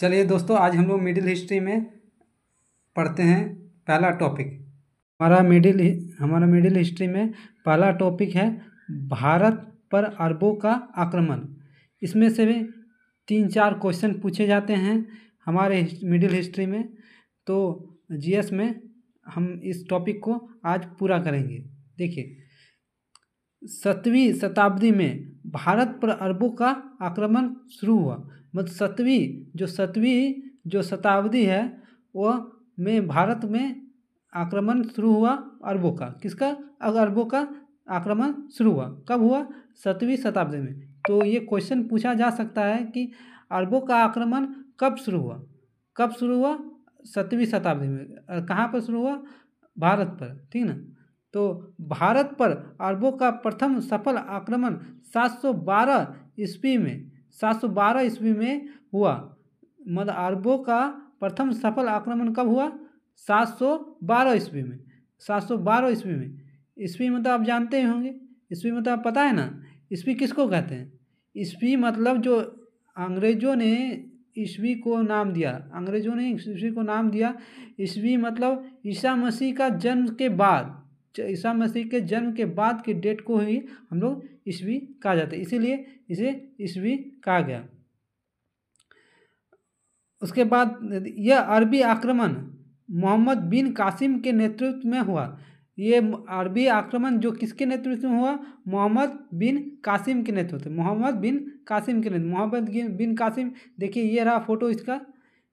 चलिए दोस्तों, आज हम लोग मिडिल हिस्ट्री में पढ़ते हैं। पहला टॉपिक हमारा मिडिल हिस्ट्री में पहला टॉपिक है भारत पर अरबों का आक्रमण। इसमें से भी 3-4 क्वेश्चन पूछे जाते हैं हमारे मिडिल हिस्ट्री में। तो जीएस में हम इस टॉपिक को आज पूरा करेंगे। देखिए, 7वीं शताब्दी में भारत पर अरबों का आक्रमण शुरू हुआ। मतलब 7वीं जो शताब्दी है वह में भारत में आक्रमण शुरू हुआ अरबों का। किसका? अरबों का आक्रमण शुरू हुआ। कब हुआ? 7वीं शताब्दी में। तो ये क्वेश्चन पूछा जा सकता है कि अरबों का आक्रमण कब शुरू हुआ? 7वीं शताब्दी में। कहाँ पर शुरू हुआ? भारत पर, ठीक ना। तो भारत पर अरबों का प्रथम सफल आक्रमण 712 ईस्वी में हुआ। मतलब अरबों का प्रथम सफल आक्रमण कब हुआ? 712 ईस्वी में। 712 ईस्वी में। ईस्वी मतलब आप जानते ही होंगे। ईस्वी मतलब आप पता है ना, ईस्वी किसको कहते हैं? ईस्वी मतलब जो अंग्रेजों ने ईस्वी को नाम दिया। ईस्वी मतलब ईसा मसीह के जन्म के बाद की डेट को ही हम लोग ईस्वी कहा जाता है, इसीलिए इसे ईस्वी कहा गया। उसके बाद यह अरबी आक्रमण मोहम्मद बिन कासिम के नेतृत्व में हुआ। ये अरबी आक्रमण जो किसके नेतृत्व में हुआ? मोहम्मद बिन कासिम के नेतृत्व। मोहम्मद बिन कासिम, देखिए ये रहा फोटो इसका।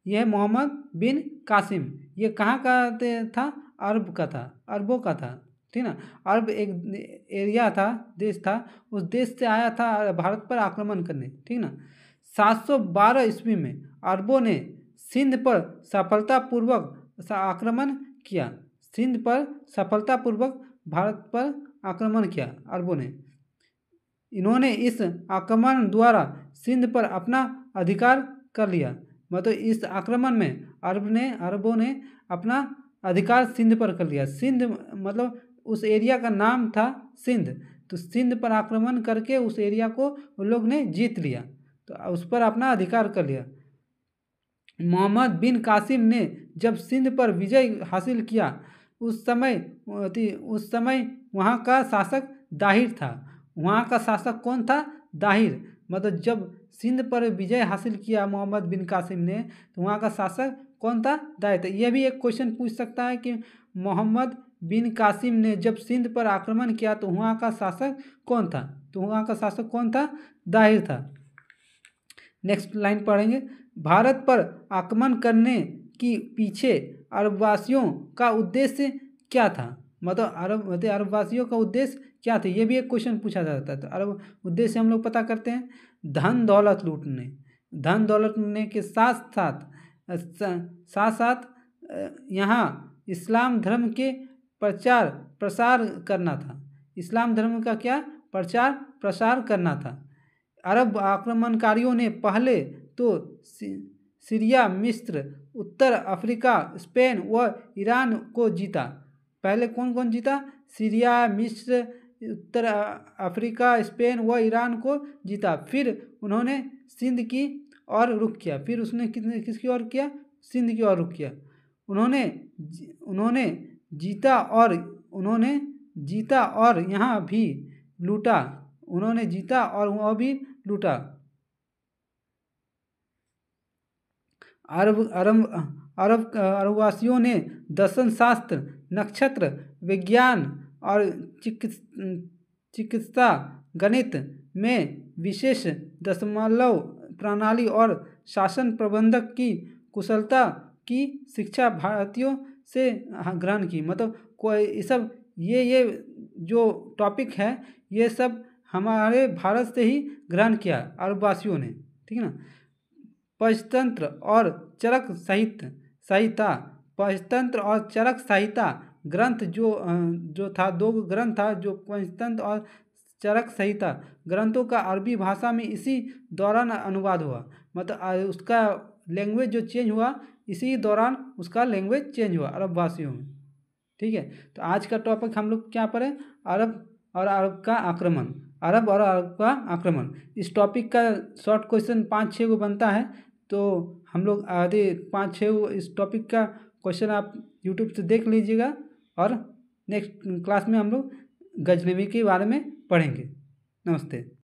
यह मोहम्मद बिन कासिम, ये कहाँ का था? अरबों का था, ठीक ना। अरब एक एरिया था, देश था, उस देश से आया था भारत पर आक्रमण करने, ठीक ना। 712 ईस्वी में अरबों ने सिंध पर सफलतापूर्वक आक्रमण किया। सिंध पर सफलतापूर्वक भारत पर आक्रमण किया अरबों ने। इन्होंने इस आक्रमण द्वारा सिंध पर अपना अधिकार कर लिया। मतलब इस आक्रमण में अरबों ने अपना अधिकार सिंध पर कर लिया। सिंध मतलब उस एरिया का नाम था सिंध। तो सिंध पर आक्रमण करके उस एरिया को उन लोग ने जीत लिया, तो उस पर अपना अधिकार कर लिया। मोहम्मद बिन कासिम ने जब सिंध पर विजय हासिल किया, उस समय वहाँ का शासक दाहिर था। वहाँ का शासक कौन था? दाहिर। मतलब जब सिंध पर विजय हासिल किया मोहम्मद बिन कासिम ने, तो वहाँ का शासक कौन था? दाहिर था। यह भी एक क्वेश्चन पूछ सकता है कि मोहम्मद बिन कासिम ने जब सिंध पर आक्रमण किया तो वहाँ का शासक कौन था? तो वहाँ का शासक कौन था? दाहिर था। नेक्स्ट लाइन पढ़ेंगे। भारत पर आक्रमण करने की पीछे अरबवासियों का उद्देश्य क्या था? मतलब अरबवासियों का उद्देश्य क्या था? ये भी एक क्वेश्चन पूछा जाता है। तो अरब उद्देश्य हम लोग पता करते हैं। धन दौलत लूटने के साथ साथ यहाँ इस्लाम धर्म के प्रचार प्रसार करना था। इस्लाम धर्म का क्या? प्रचार प्रसार करना था। अरब आक्रमणकारियों ने पहले तो सीरिया, मिस्र, उत्तर अफ्रीका, स्पेन व ईरान को जीता। पहले कौन कौन जीता? सीरिया, मिस्र, उत्तर अफ्रीका, स्पेन व ईरान को जीता। फिर उन्होंने सिंध की ओर रुख किया। फिर उसने किसकी ओर किया? सिंध की ओर रुख किया। उन्होंने जीता और यहाँ भी लूटा। अरबवासियों ने दर्शन शास्त्र, नक्षत्र विज्ञान और चिकित्सा गणित में विशेष दशमलव प्रणाली और शासन प्रबंधक की कुशलता की शिक्षा भारतीयों से ग्रहण की। मतलब कोई सब ये जो टॉपिक है ये सब हमारे भारत से ही ग्रहण किया अरबवासियों ने, ठीक है ना। पंचतंत्र और चरक संहिता ग्रंथ जो था, 2 ग्रंथ था, जो पंचतंत्र और चरक संहिता ग्रंथों का अरबी भाषा में इसी दौरान अनुवाद हुआ। मतलब उसका लैंग्वेज जो चेंज हुआ, इसी दौरान उसका लैंग्वेज चेंज हुआ अरबवासियों में, ठीक है। तो आज का टॉपिक हम लोग क्या पढ़े? अरब और अरब का आक्रमण। इस टॉपिक का शॉर्ट क्वेश्चन 5-6 को बनता है, तो हम लोग आधे 5-6 इस टॉपिक का क्वेश्चन आप यूट्यूब से देख लीजिएगा। और नेक्स्ट क्लास में हम लोग गजनवी के बारे में पढ़ेंगे। नमस्ते।